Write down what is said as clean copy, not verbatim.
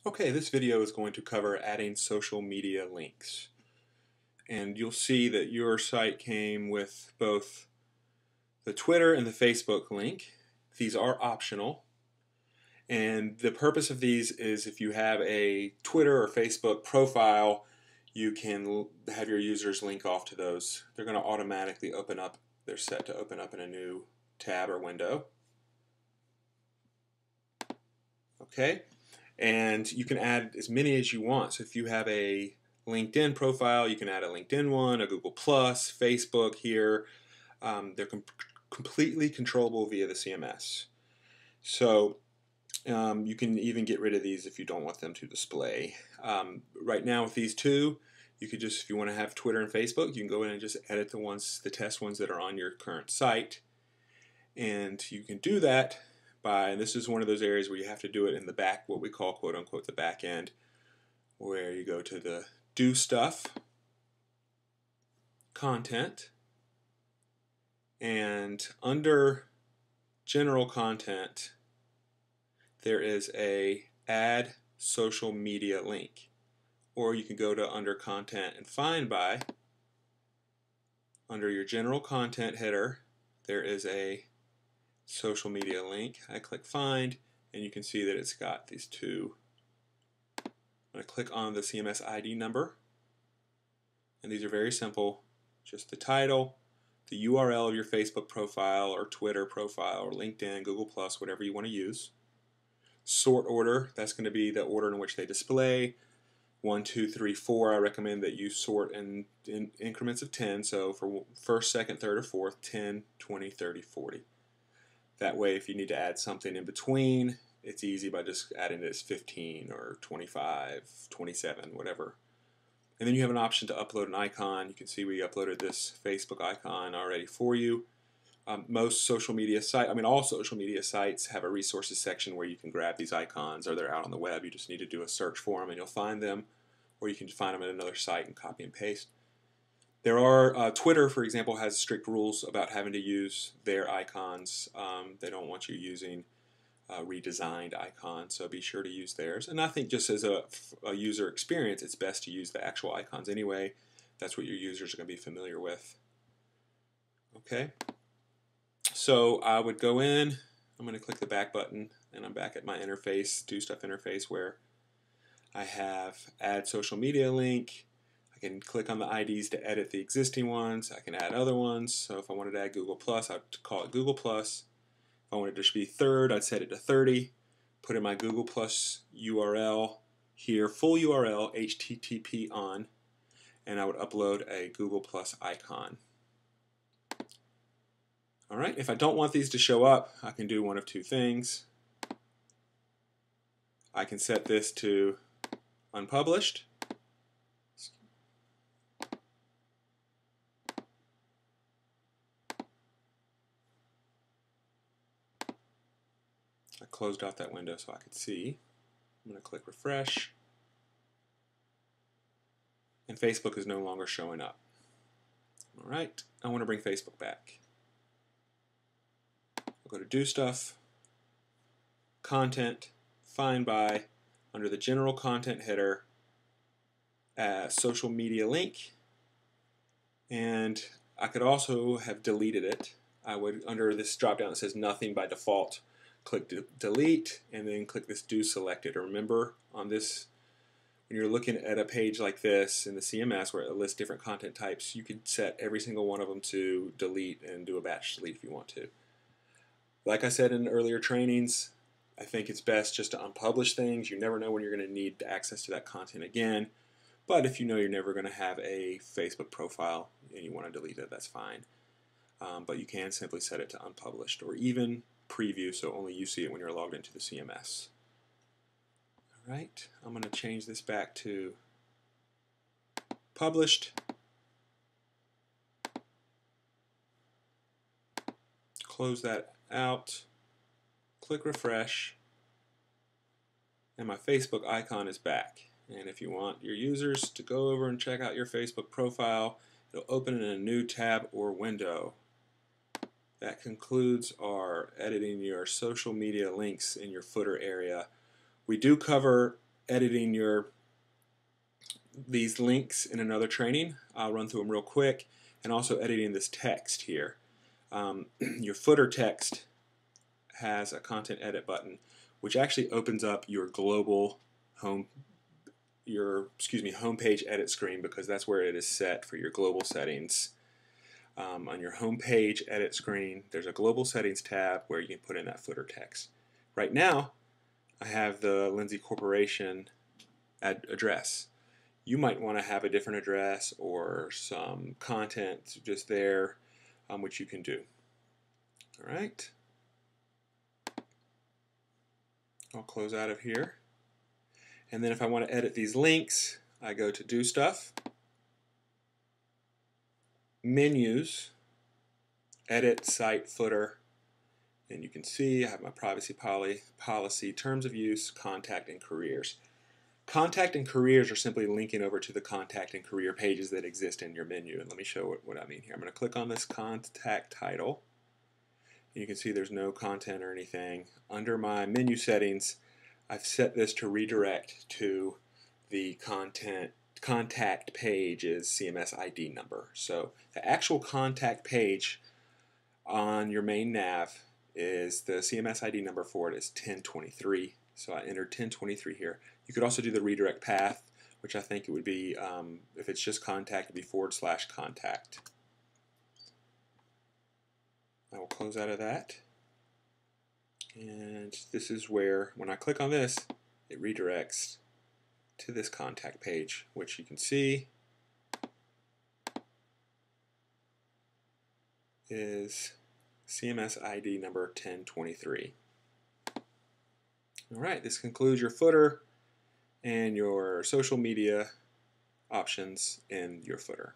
Okay, this video is going to cover adding social media links. And you'll see that your site came with both the Twitter and the Facebook link. These are optional. And the purpose of these is if you have a Twitter or Facebook profile, you can have your users link off to those. They're going to automatically open up, they're set to open up in a new tab or window. Okay. And you can add as many as you want. So if you have a LinkedIn profile, you can add a LinkedIn one, a Google Plus, Facebook here. They're completely controllable via the CMS. So you can even get rid of these if you don't want them to display. Right now with these two, you could just, if you want to have Twitter and Facebook, you can go in and just edit the test ones that are on your current site. And you can do that and this is one of those areas where you have to do it in the back, what we call quote unquote the back end, where you go to the do stuff, content, and under general content there is a add social media link, or you can go to under content and find by. Under your general content header there is a social media link. I click find and you can see that it's got these two. I'm going to click on the CMS ID number, and these are very simple. Just the title, the URL of your Facebook profile or Twitter profile or LinkedIn, Google Plus, whatever you want to use. Sort order, that's going to be the order in which they display. 1, 2, 3, 4. I recommend that you sort in increments of 10, so for first, second, third, or fourth, 10, 20, 30, 40. That way, if you need to add something in between, it's easy by just adding it as 15 or 25, 27, whatever. And then you have an option to upload an icon. You can see we uploaded this Facebook icon already for you. Most social media sites, all social media sites have a resources section where you can grab these icons, or they're out on the web. You just need to do a search for them and you'll find them, or you can find them at another site and copy and paste. There are, Twitter, for example, has strict rules about having to use their icons. They don't want you using redesigned icons, so be sure to use theirs. And I think just as a user experience, it's best to use the actual icons anyway. That's what your users are going to be familiar with. Okay, so I would go in, I'm going to click the back button, and I'm back at my interface, Do Stuff interface, where I have Add Social Media Link. I can click on the IDs to edit the existing ones. I can add other ones. So if I wanted to add Google Plus, I'd call it Google Plus. If I wanted to be third, I'd set it to 30. Put in my Google Plus URL here, full URL, HTTP on, and I would upload a Google Plus icon. All right, if I don't want these to show up, I can do one of two things. I can set this to unpublished. I closed out that window so I could see. I'm going to click refresh, and Facebook is no longer showing up. All right, I want to bring Facebook back. I'll go to Do Stuff, Content, Find By, under the General Content header, Social Media Link, and I could also have deleted it. I would, under this drop down that says Nothing by default, click delete, and then click this do selected. Remember, on this, when you're looking at a page like this in the CMS where it lists different content types, you could set every single one of them to delete and do a batch delete if you want to. Like I said in earlier trainings, I think it's best just to unpublish things. You never know when you're going to need access to that content again. But if you know you're never going to have a Facebook profile and you want to delete it, that's fine. But you can simply set it to unpublished, or even preview, so only you see it when you're logged into the CMS. All right, I'm going to change this back to published. Close that out. Click refresh, and my Facebook icon is back. And if you want your users to go over and check out your Facebook profile, it'll open in a new tab or window. That concludes our editing your social media links in your footer area. We do cover editing these links in another training. I'll run through them real quick, and also editing this text here. Your footer text has a content edit button, which actually opens up your global homepage edit screen, because that's where it is set for your global settings. On your homepage edit screen, there's a global settings tab where you can put in that footer text. Right now, I have the Lindsay Corporation address. You might want to have a different address or some content just there, which you can do. All right. I'll close out of here. And then if I want to edit these links, I go to Do Stuff, Menus, Edit Site Footer, and you can see I have my privacy policy, terms of use, contact, and careers. Contact and careers are simply linking over to the contact and career pages that exist in your menu. And let me show what I mean here. I'm going to click on this contact title. And you can see there's no content or anything. Under my menu settings, I've set this to redirect to the contact page's CMS ID number. So the actual contact page on your main nav is the CMS ID number for it is 1023. So I entered 1023 here. You could also do the redirect path, which I think it would be, if it's just contact, it would be /contact. I will close out of that. And this is where, when I click on this, it redirects to this contact page, which you can see is CMS ID number 1023. Alright, this concludes your footer and your social media options in your footer.